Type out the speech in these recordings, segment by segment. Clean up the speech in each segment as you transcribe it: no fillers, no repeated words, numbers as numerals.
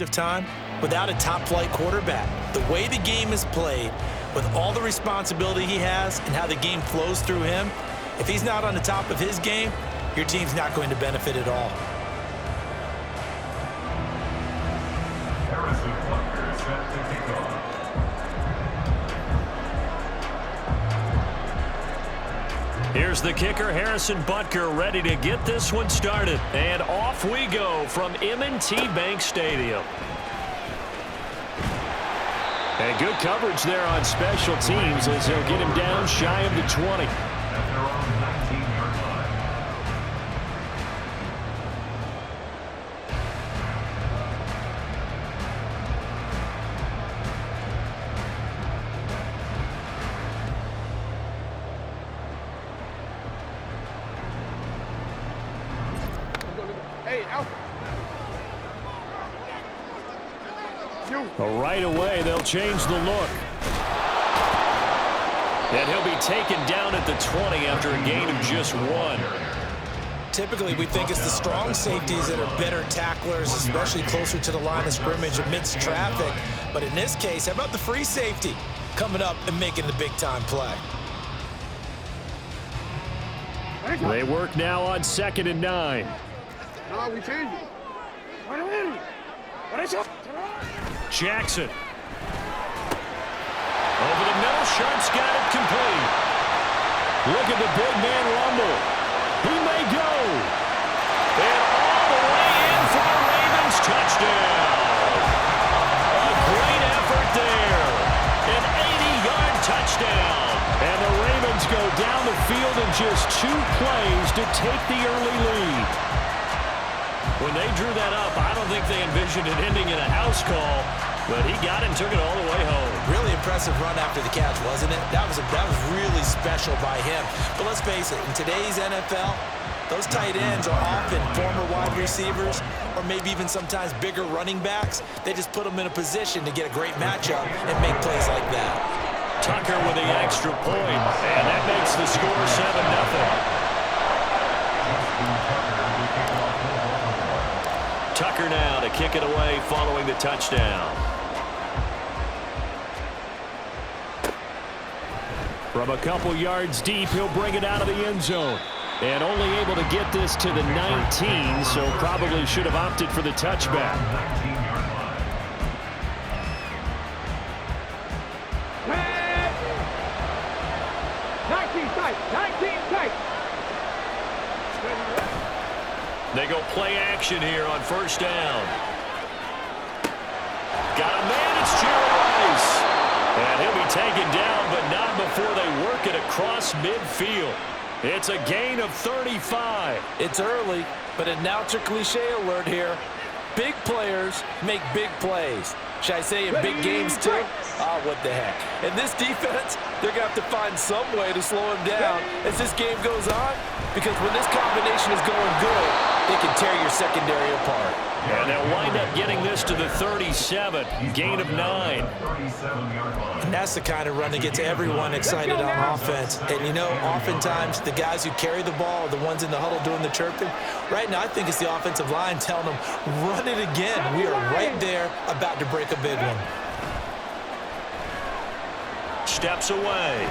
of time without a top-flight quarterback. The way the game is played, with all the responsibility he has and how the game flows through him, if he's not on the top of his game, your team's not going to benefit at all. Here's the kicker, Harrison Butker, ready to get this one started. And off we go from M&T Bank Stadium. And good coverage there on special teams as they'll get him down shy of the 20. Right away, they'll change the look. And he'll be taken down at the 20 after a gain of just 1. Typically, we think it's the strong safeties that are better tacklers, especially closer to the line of scrimmage amidst traffic. But in this case, how about the free safety coming up and making the big-time play? They work now on 2nd and 9. No, we change it. Jackson. Over the middle, Sharp's got it complete. Look at the big man rumble. He may go. And all the way in for the Ravens touchdown. A great effort there. An 80-yard touchdown. And the Ravens go down the field in just 2 plays to take the early lead. When they drew that up, I don't think they envisioned it ending in a house call, but he got it and took it all the way home. Really impressive run after the catch, wasn't it? That was really special by him. But let's face it, in today's NFL, those tight ends are often former wide receivers or maybe even sometimes bigger running backs. They just put them in a position to get a great matchup and make plays like that. Tucker with the extra point, and that makes the score 7-0. Tucker now to kick it away following the touchdown. From a couple yards deep, he'll bring it out of the end zone. And only able to get this to the 19, so probably should have opted for the touchback. 19 tight. They go play action here on 1st down. Got a man, it's Jerry Rice. And he'll be taken down, but not before they work it across midfield. It's a gain of 35. It's early, but announcer cliche alert here. Big players make big plays. Should I say in big games too? Oh, what the heck. And this defense, they're going to have to find some way to slow him down as this game goes on, because when this combination is going good, they can tear your secondary apart. And they'll wind up getting this to the 37, gain of 9. And that's the kind of run that gets everyone excited on offense. And, you know, oftentimes the guys who carry the ball are the ones in the huddle doing the chirping. Right now, I think it's the offensive line telling them, run it again. We are right there about to break a big one. Steps away.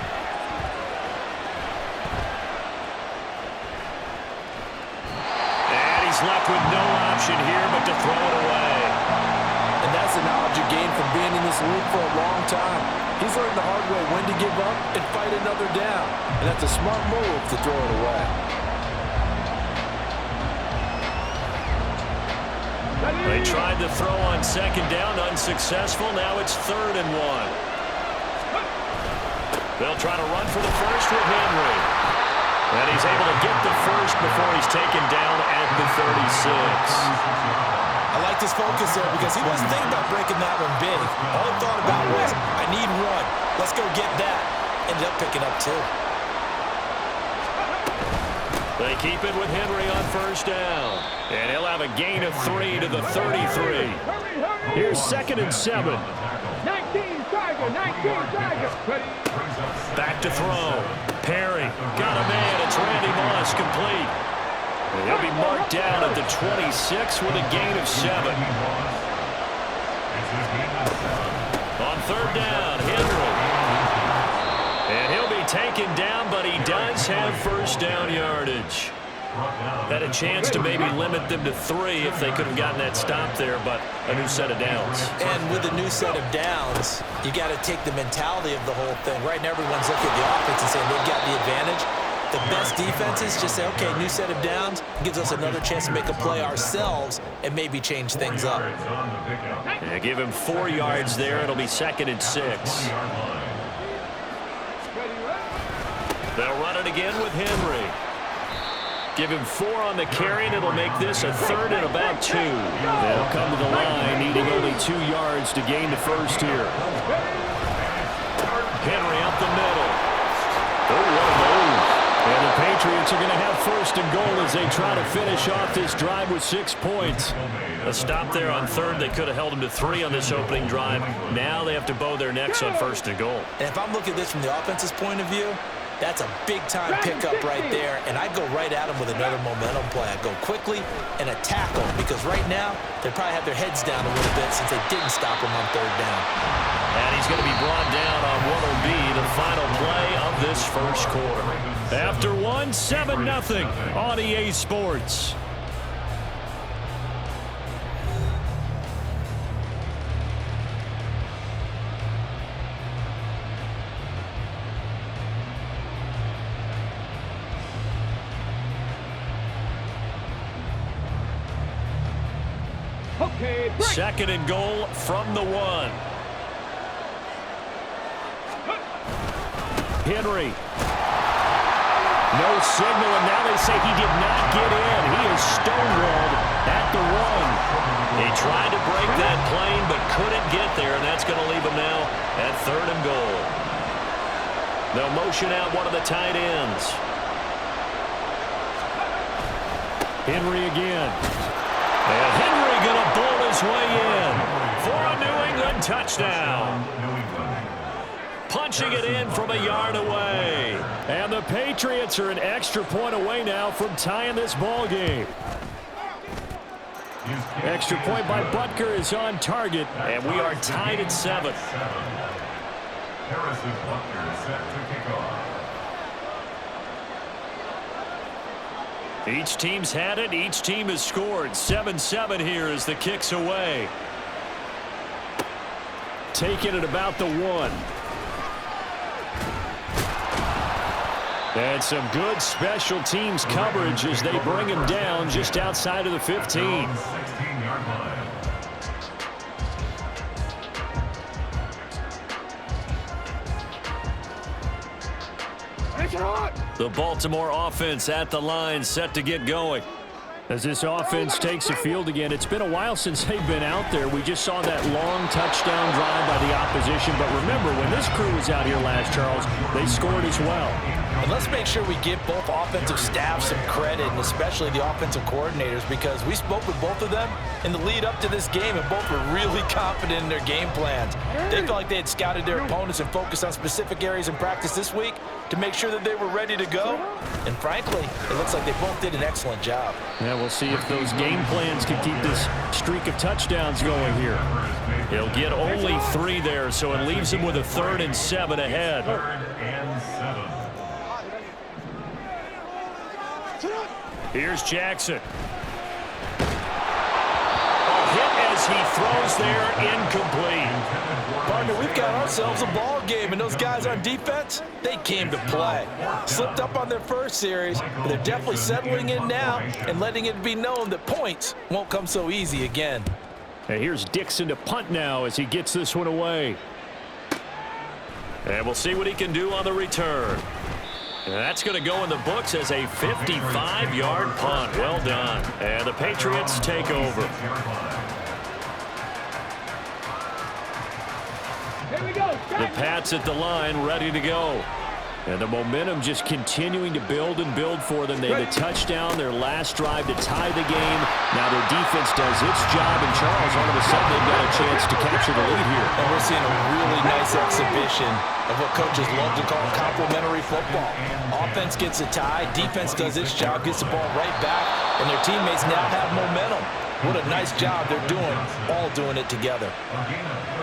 And he's left with no option here but to throw it away. And that's the knowledge you gain from being in this league for a long time. He's learned the hard way when to give up and fight another down. And that's a smart move to throw it away. They tried to throw on 2nd down, unsuccessful. Now it's 3rd and 1. They'll try to run for the first with Henry. And he's able to get the first before he's taken down at the 36. I like this focus there because he wasn't thinking about breaking that one big. All he thought about was, I need 1. Let's go get that. Ended up picking up 2. They keep it with Henry on 1st down. And he'll have a gain of 3 to the 33. Here's 2nd and 7. 19 Tiger. Back to throw. Perry got a man. It's Randy Moss complete. And he'll be marked down at the 26 with a gain of 7. On third down, Henry. And he'll be taken down, but he does have first down yardage. Had a chance to maybe limit them to 3 if they could have gotten that stop there, but a new set of downs. And with a new set of downs, you got to take the mentality of the whole thing. Right now, everyone's looking at the offense and saying they've got the advantage. The best defenses just say, okay, new set of downs, gives us another chance to make a play ourselves and maybe change things up. Yeah, give him 4 yards there. It'll be 2nd and 6. They'll run it again with Henry. Give him 4 on the carry, and it'll make this a 3rd and about 2. They'll come to the line, needing only 2 yards to gain the first here. Henry up the middle. Oh, what a move. And the Patriots are going to have 1st and goal as they try to finish off this drive with 6 points. A stop there on 3rd. They could have held them to 3 on this opening drive. Now they have to bow their necks on 1st and goal. And if I'm looking at this from the offense's point of view, that's a big-time pickup right there, and I go right at them with another momentum play. I go quickly and attack them because right now they probably have their heads down a little bit since they didn't stop him on 3rd down. And he's going to be brought down on what will be the final play of this first quarter. After 1, 7-0 on EA Sports. Okay, break. 2nd and goal from the 1. Henry. No signal, and now they say he did not get in. He is stonewalled at the 1. He tried to break that plane but couldn't get there, and that's going to leave him now at 3rd and goal. They'll motion out one of the tight ends. Henry again. And Henry going to bowl his way in for a New England touchdown. Punching it in from a yard away. And the Patriots are an extra point away now from tying this ball game. Extra point by Butker is on target, and we are tied at 7. Harrison Butker set to kick off. Each team's had it. Each team has scored. 7-7 here as the kick's away. Taking it about the 1. And some good special teams coverage as they bring him down just outside of the 15. 16-yard line. The Baltimore offense at the line, set to get going. As this offense takes the field again, it's been a while since they've been out there. We just saw that long touchdown drive by the opposition. But remember, when this crew was out here last, Charles, they scored as well. And let's make sure we give both offensive staffs some credit, and especially the offensive coordinators, because we spoke with both of them in the lead up to this game, and both were really confident in their game plans. They felt like they had scouted their opponents and focused on specific areas in practice this week to make sure that they were ready to go. And frankly, it looks like they both did an excellent job. Yeah, we'll see if those game plans can keep this streak of touchdowns going here. He'll get only 3 there, so it leaves him with a 3rd and 7 ahead. 3rd and 7. Here's Jackson. A hit as he throws there, incomplete. Partner, we've got ourselves a ball game, and those guys on defense, they came to play. Slipped up on their first series, but they're definitely settling in now and letting it be known that points won't come so easy again. And here's Dixon to punt now as he gets this one away. And we'll see what he can do on the return. And that's going to go in the books as a 55-yard punt. Well done. And the Patriots take over. Here we go. The Pats at the line, ready to go. And the momentum just continuing to build and build for them. They had a touchdown, their last drive to tie the game. Now their defense does its job, and Charles, all of a sudden, they've got a chance to capture the lead here. And we're seeing a really nice exhibition of what coaches love to call complementary football. Offense gets a tie, defense does its job, gets the ball right back, and their teammates now have momentum. What a nice job they're doing, all doing it together.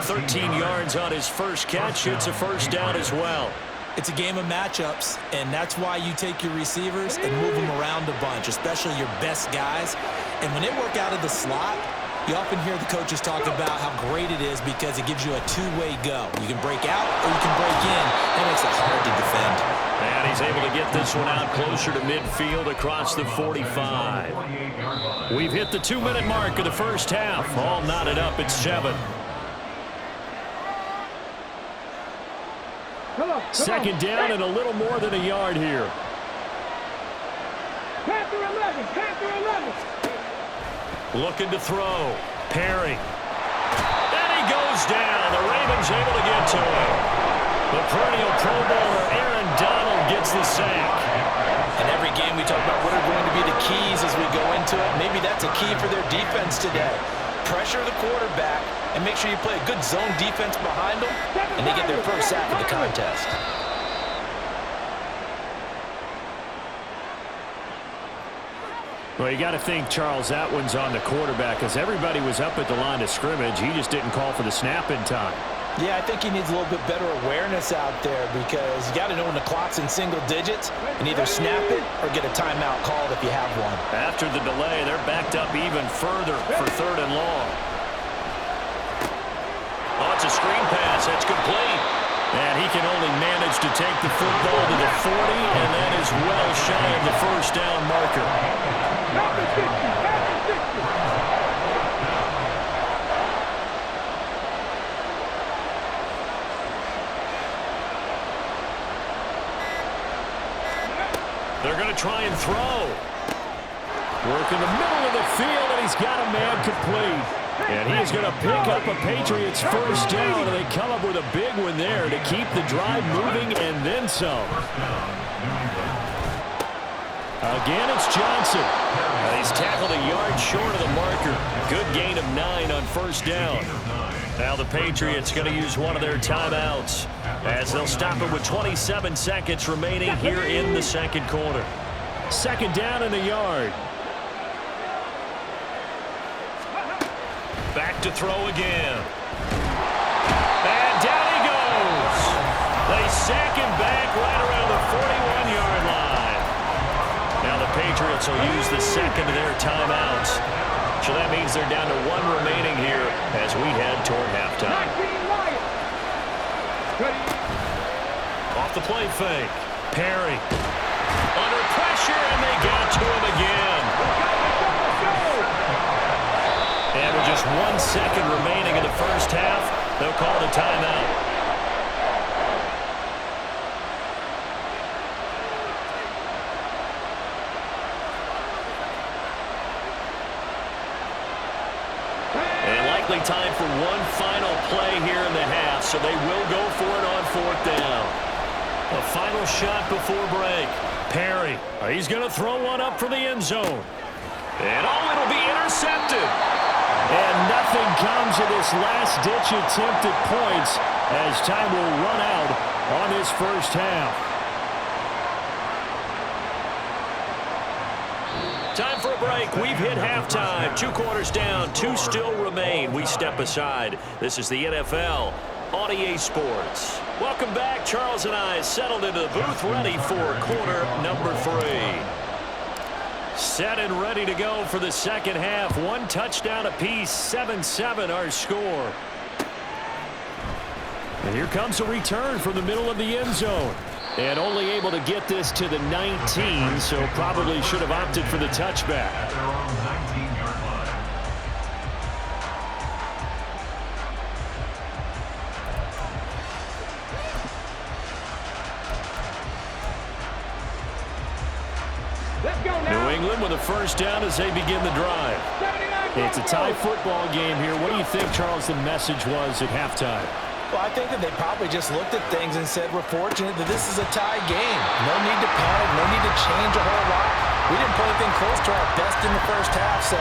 13 yards on his first catch. It's a first down as well. It's a game of matchups, and that's why you take your receivers and move them around a bunch, especially your best guys. And when they work out of the slot, you often hear the coaches talk about how great it is because it gives you a two-way go. You can break out or you can break in. That makes it hard to defend. And he's able to get this one out closer to midfield across the 45. We've hit the 2-minute mark of the first half. All knotted up at 7. Second down and a little more than a yard here. Panther 11, Panther 11. Looking to throw. Perry. And he goes down. The Ravens able to get to him. The perennial Pro Bowler Aaron Donald gets the sack. And every game we talk about what are going to be the keys as we go into it. Maybe that's a key for their defense today. Pressure the quarterback and make sure you play a good zone defense behind them, and they get their first sack of the contest. Well, you got to think, Charles, that one's on the quarterback because everybody was up at the line of scrimmage. He just didn't call for the snap in time. Yeah, I think he needs a little bit better awareness out there because you got to know when the clock's in single digits and either snap it or get a timeout called if you have one. After the delay, they're backed up even further for 3rd and long. Oh, it's a screen pass. That's complete. And he can only manage to take the football to the 40, and that is well shy of the first down marker. They're going to try and throw. Work in the middle of the field, and he's got a man complete. And he is going to pick up a Patriots first down, and they come up with a big one there to keep the drive moving and then some. Again, it's Johnson. He's tackled a yard short of the marker. Good gain of 9 on first down. Now the Patriots going to use one of their timeouts as they'll stop it with 27 seconds remaining here in the second quarter. Second down and a yard. Back to throw again. And down he goes. They sack him back right around the 41-yard line. Now the Patriots will use the second of their timeouts. So that means they're down to 1 remaining here as we head toward halftime. Off the play fake. Perry. Under pressure, and they got to him again. And with just 1 second remaining in the first half, they'll call the timeout. And likely time for one final play here in the half, so they will go for it on 4th down. A final shot before break. Perry, he's going to throw one up for the end zone. And oh, it'll be intercepted. And nothing comes of this last-ditch attempt at points as time will run out on this first half. Time for a break. We've hit halftime. 2 quarters down, 2 still remain. We step aside. This is the NFL on EA Sports. Welcome back. Charles and I settled into the booth, ready for quarter number 3. Set and ready to go for the second half. 1 touchdown apiece, 7-7 our score. And here comes a return from the middle of the end zone. And only able to get this to the 19, so probably should have opted for the touchback. At their own 19-yard line. Let's go now. New England with a first down as they begin the drive. 79 It's a tie football game here. What do you think, Charles, the message was at halftime? Well, I think that they probably just looked at things and said, we're fortunate that this is a tie game. No need to panic, no need to change a whole lot. We didn't play anything close to our best in the first half, so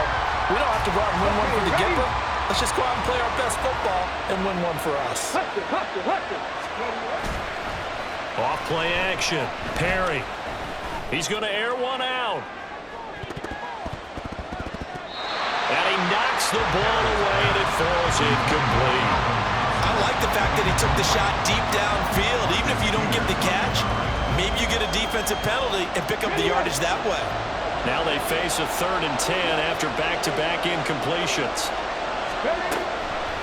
we don't have to go out and win one for the Gipper. Let's just go out and play our best football and win one for us. Off play action. Perry. He's going to air one out. And he Knocks the ball away, and it falls incomplete. I like the fact that he took the shot deep downfield. Even if you don't get the catch, maybe you get a defensive penalty and pick up the yardage that way. Now they face a 3rd and 10 after back-to-back incompletions.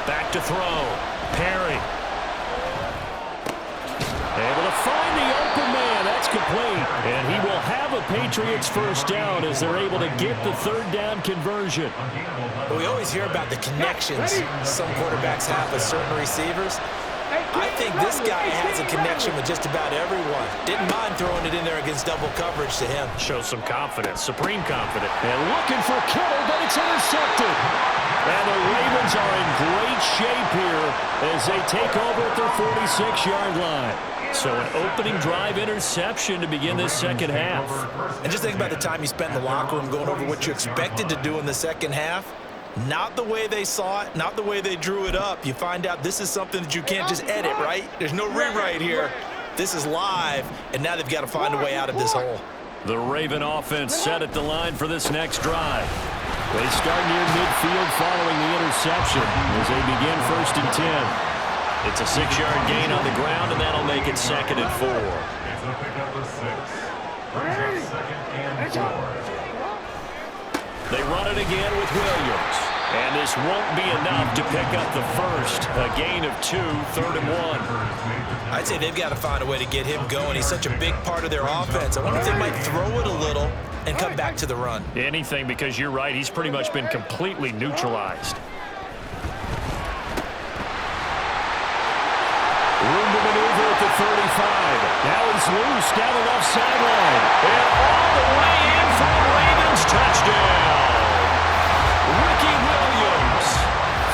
Back to throw. Perry. Able to find the open man. That's complete. And he will have a Patriots first down as they're able to get the 3rd down conversion. We always hear about the connections some quarterbacks have with certain receivers. I think this guy has a connection with just about everyone. Didn't mind throwing it in there against double coverage to him. Shows some confidence, supreme confidence. And looking for Kittle, but it's intercepted. And the Ravens are in great shape here as they take over at their 46-yard line. So an opening drive interception to begin this second half. And just think about the time you spent in the locker room going over what you expected to do in the second half. Not the way they saw it, not the way they drew it up. You find out this is something that you can't just edit, right? There's no rewrite here. This is live, and now they've got to find a way out of this hole. The Raven offense set at the line for this next drive. They start near midfield following the interception as they begin 1st and 10. It's a 6-yard gain on the ground, and that'll make it 2nd and 4. It's a pickup of 6. Brings up 2nd and 4. They run it again with Williams. And this won't be enough to pick up the first. A gain of 2, 3rd and 1. I'd say they've got to find a way to get him going. He's such a big part of their offense. I wonder if they might throw it a little and come back to the run. Anything, because you're right. He's pretty much been completely neutralized. Room to maneuver at the 35. Now he's loose down the left sideline. And all the way in for the Ravens touchdown. Ricky Williams,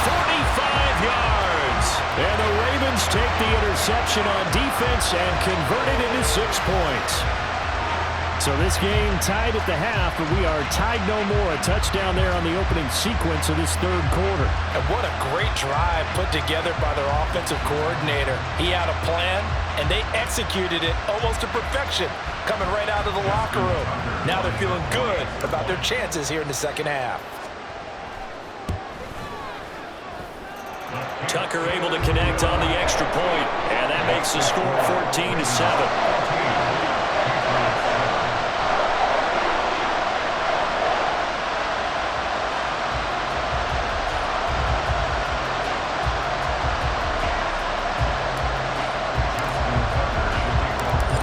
45 yards. And the Ravens take the interception on defense and convert it into 6 points. So this game tied at the half, but we are tied no more. A touchdown there on the opening sequence of this 3rd quarter. And what a great drive put together by their offensive coordinator. He had a plan, and they executed it almost to perfection, coming right out of the locker room. Now they're feeling good about their chances here in the second half. Tucker able to connect on the extra point, and that makes the score 14-7.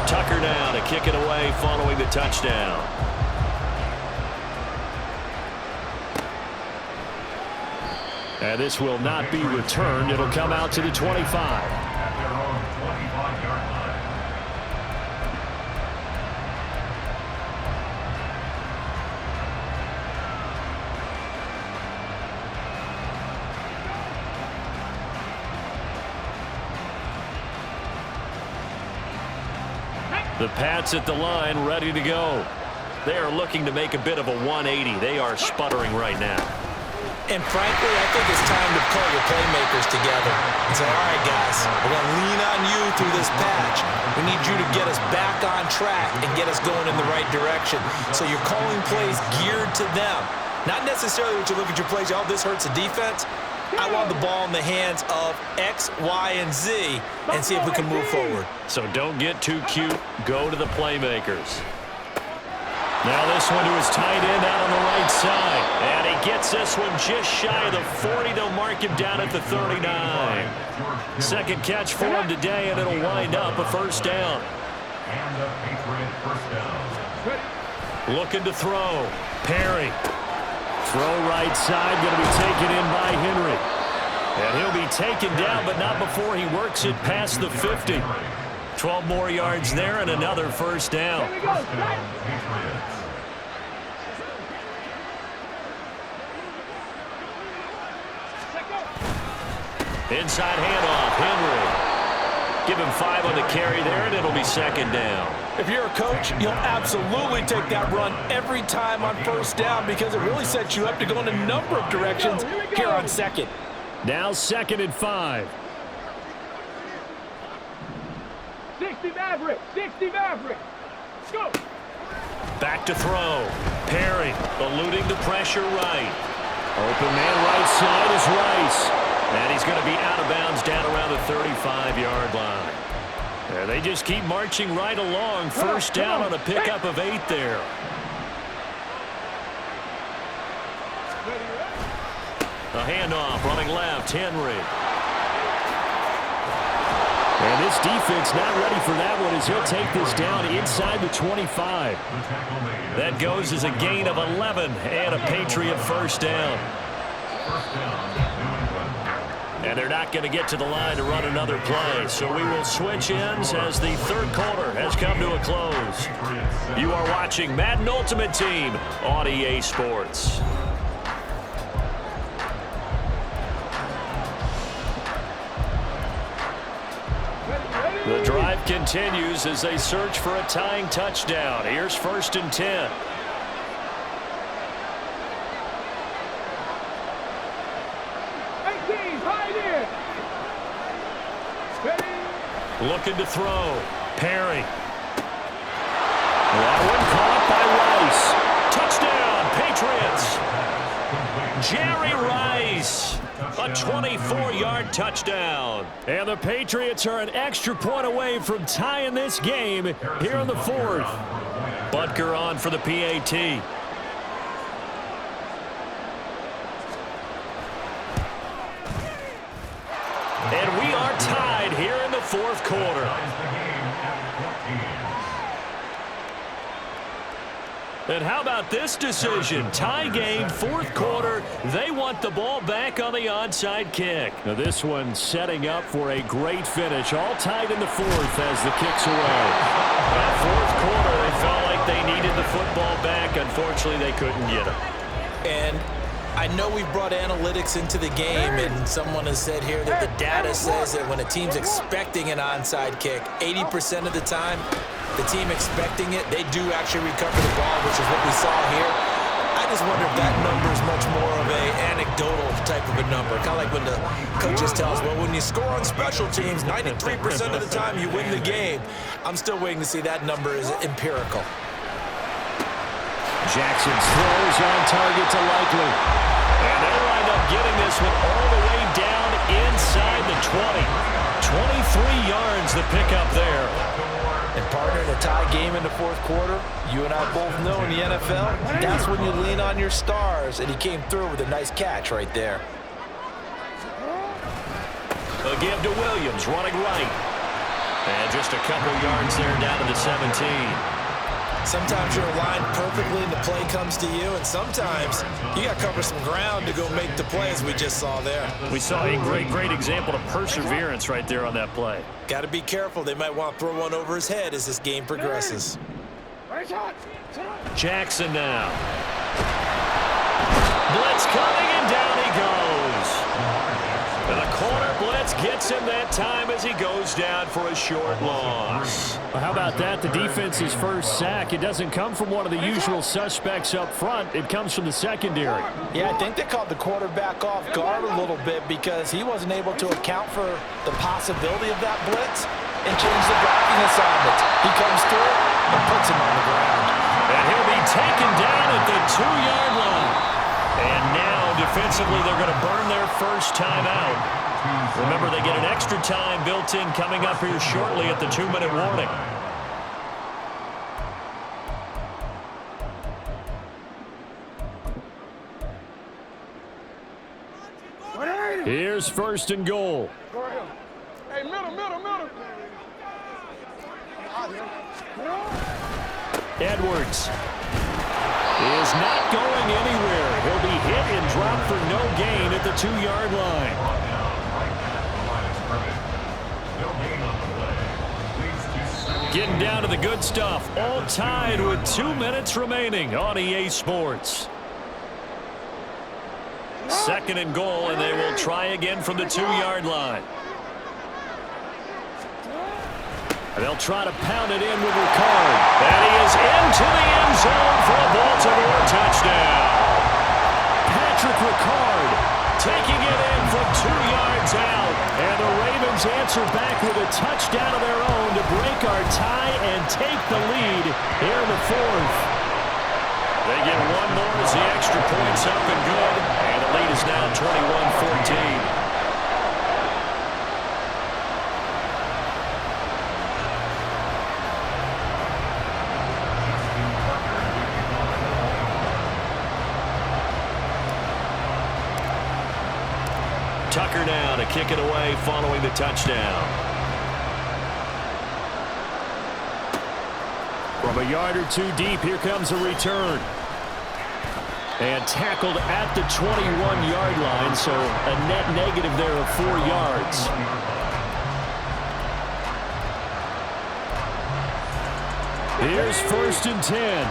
Tucker down to kick it away following the touchdown. And this will not be returned. It'll come out to the 25. At their own 25-yard line. The Pats at the line, ready to go. They are looking to make a bit of a 180. They are sputtering right now. And frankly, I think it's time to call your playmakers together and say, all right, guys, we're going to lean on you through this patch. We need you to get us back on track and get us going in the right direction. So you're calling plays geared to them. Not necessarily what you look at your plays, oh, this hurts the defense. I want the ball in the hands of X, Y, and Z and see if we can move forward. So don't get too cute. Go to the playmakers. Now this one to his tight end out on the right side. And he gets this one just shy of the 40. They'll mark him down at the 39. Second catch for him today, and it'll wind up a first down. And a Patriot first down. Looking to throw. Perry. Throw right side, going to be taken in by Henry. And he'll be taken down, but not before he works it past the 50. 12 more yards there and another first down. Inside handoff, Henry. Give him 5 on the carry there, and it'll be second down. If you're a coach, you'll absolutely take that run every time on first down because it really sets you up to go in a number of directions here on second. Now 2nd and 5. 60 Maverick, 60 Maverick. Go. Back to throw. Perry eluding the pressure right. Open man right side is Rice. And he's going to be out of bounds down around the 35-yard line. And they just keep marching right along. First down on a pickup of 8 there. A handoff running left, Henry. And this defense not ready for that one as he'll take this down inside the 25. That goes as a gain of 11 and a Patriot first down. And they're not going to get to the line to run another play. So we will switch ends as the third quarter has come to a close. You are watching Madden Ultimate Team on EA Sports. The drive continues as they search for a tying touchdown. Here's 1st and 10. Looking to throw. Perry. That one caught by Rice. Touchdown, Patriots. Jerry Rice. A 24-yard touchdown. And the Patriots are an extra point away from tying this game here in the 4th. Butker on for the PAT. And we are tied here in the 4th quarter. And how about this decision? Tie game, 4th quarter. They want the ball back on the onside kick. Now this one setting up for a great finish. All tied in the 4th as the kick's away. That 4th quarter, they felt like they needed the football back. Unfortunately, they couldn't get it. And I know we've brought analytics into the game, and someone has said here that the data says that when a team's expecting an onside kick, 80% of the time, the team expecting it, they do actually recover the ball, which is what we saw here. I just wonder if that number is much more of a anecdotal type of a number. Kind of like when the coaches tell us, well, when you score on special teams, 93% of the time you win the game. I'm still waiting to see that number is empirical. Jackson's throws on target to Likely. And they wind up getting this one all the way down inside the 20. 23 yards the pickup there. And partner, in a tie game in the 4th quarter, you and I both know in the NFL, that's when you lean on your stars, and he came through with a nice catch right there. A give to Williams, running right. And just a couple yards there down to the 17. Sometimes you're aligned perfectly and the play comes to you, and sometimes you got to cover some ground to go make the play, as we just saw there. We saw a great example of perseverance right there on that play. Got to be careful. They might want to throw one over his head as this game progresses. Jackson now. Blitz coming, and down he goes. And the corner blitz gets him that time as he goes down for a short loss. Well, how about that? The defense's first sack. It doesn't come from one of the usual suspects up front. It comes from the secondary. Yeah, I think they caught the quarterback off guard a little bit because he wasn't able to account for the possibility of that blitz and change the blocking assignment. He comes through and puts him on the ground. And he'll be taken down at the 2-yard line. And now, defensively, they're going to burn their first time out. Remember, they get an extra time built in coming up here shortly at the 2-minute warning. Here's 1st and goal. Hey, middle. Edwards is not going anywhere. He'll be hit and dropped for no gain at the 2-yard line. Getting down to the good stuff. All tied with 2 minutes remaining on EA Sports. 2nd and goal, and they will try again from the 2-yard line. And they'll try to pound it in with Ricard. And he is into the end zone for a Baltimore touchdown. Patrick Ricard taking it in from 2 yards out. And the Ravens answer back with a touchdown of their own to break our tie and take the lead here in the 4th. They get one more as the extra point's up and good. And the lead is now 21-14. Tucker now to kick it away following the touchdown. From a yard or two deep, here comes a return. And tackled at the 21-yard line, so a net negative there of 4 yards. Here's 1st and 10.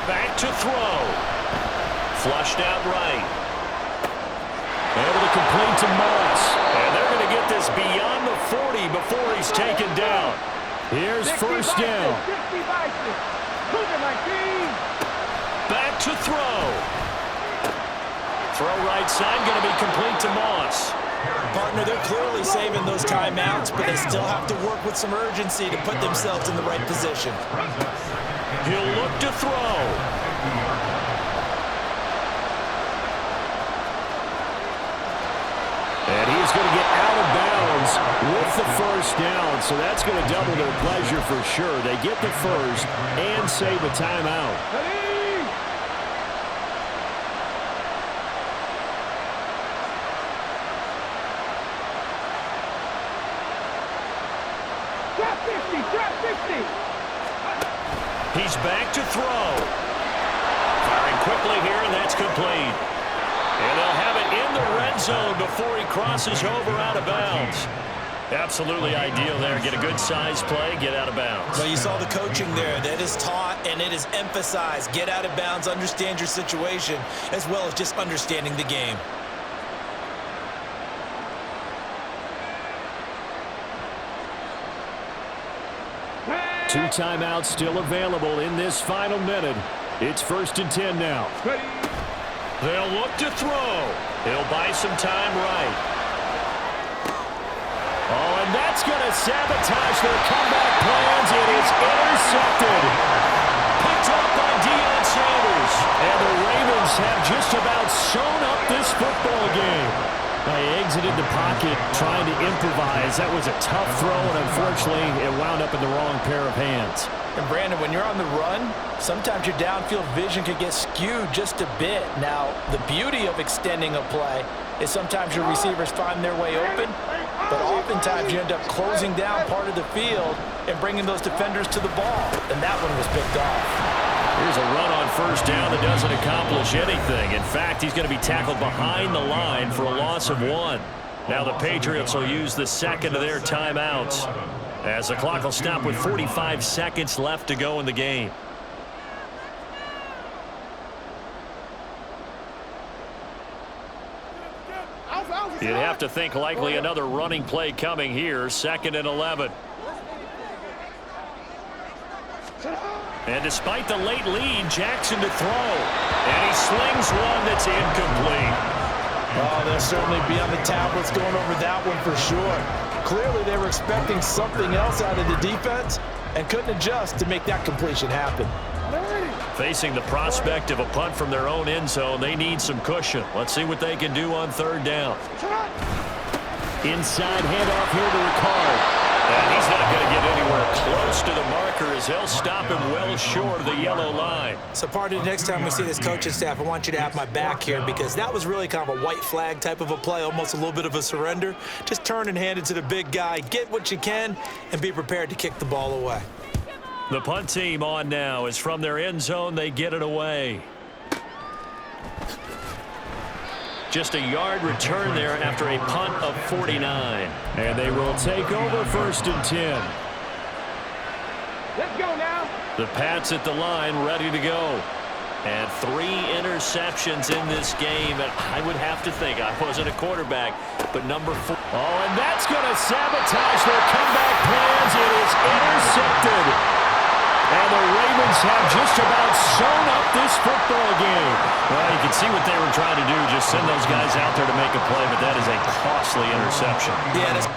Back to throw. Flushed out right. Able to complete to Moss. And they're going to get this beyond the 40 before he's taken down. Here's 1st down. Back to throw. Throw right side, going to be complete to Moss. Partner, they're clearly saving those timeouts, but they still have to work with some urgency to put themselves in the right position. He'll look to throw. And he's going to get out of bounds with the 1st down, so that's going to double their pleasure for sure. They get the 1st and save a timeout. He's back to throw. Firing quickly here, and that's complete. And they'll have it in the red zone before he crosses over out of bounds. Absolutely ideal there. Get a good size play, get out of bounds. Well, you saw the coaching there. That is taught and it is emphasized. Get out of bounds, understand your situation, as well as just understanding the game. Two timeouts still available in this final minute. It's 1st and 10 now. They'll look to throw. He'll buy some time right. Oh, and that's going to sabotage their comeback plans. It is intercepted. Picked up by Deion Sanders. And the Ravens have just about sewn up this football game. They exited the pocket trying to improvise. That was a tough throw, and unfortunately, it wound up in the wrong pair of hands. And Brandon, when you're on the run, sometimes your downfield vision could get skewed just a bit. Now, the beauty of extending a play is sometimes your receivers find their way open, but oftentimes you end up closing down part of the field and bringing those defenders to the ball, and that one was picked off. Here's a run on 1st down that doesn't accomplish anything. In fact, he's going to be tackled behind the line for a loss of 1. Now the Patriots will use the 2nd of their timeouts as the clock will stop with 45 seconds left to go in the game. You'd have to think likely another running play coming here. 2nd and 11. And despite the late lead, Jackson to throw. And he slings one that's incomplete. Oh, they'll certainly be on the tablets going over that one for sure. Clearly, they were expecting something else out of the defense and couldn't adjust to make that completion happen. Facing the prospect of a punt from their own end zone, they need some cushion. Let's see what they can do on 3rd down. Inside handoff here to Ricard. And he's not going to get anywhere close to the marker as he'll stop him well short of the yellow line. So, partner, next time we see this coaching staff, I want you to have my back here because that was really kind of a white flag type of a play, almost a little bit of a surrender. Just turn and hand it to the big guy, get what you can, and be prepared to kick the ball away. The punt team on now is from their end zone. They get it away. Just a yard return there after a punt of 49. And they will take over 1st and 10. Let's go now. The Pats at the line ready to go. And 3 interceptions in this game. And I would have to think, I wasn't a quarterback, but number 4. Oh, and that's going to sabotage their comeback plans. It is intercepted. And the Ravens have just about sewn up this football game. Well, you can see what they were trying to do, just send those guys out there to make a play, but that is a costly interception. Yeah, that's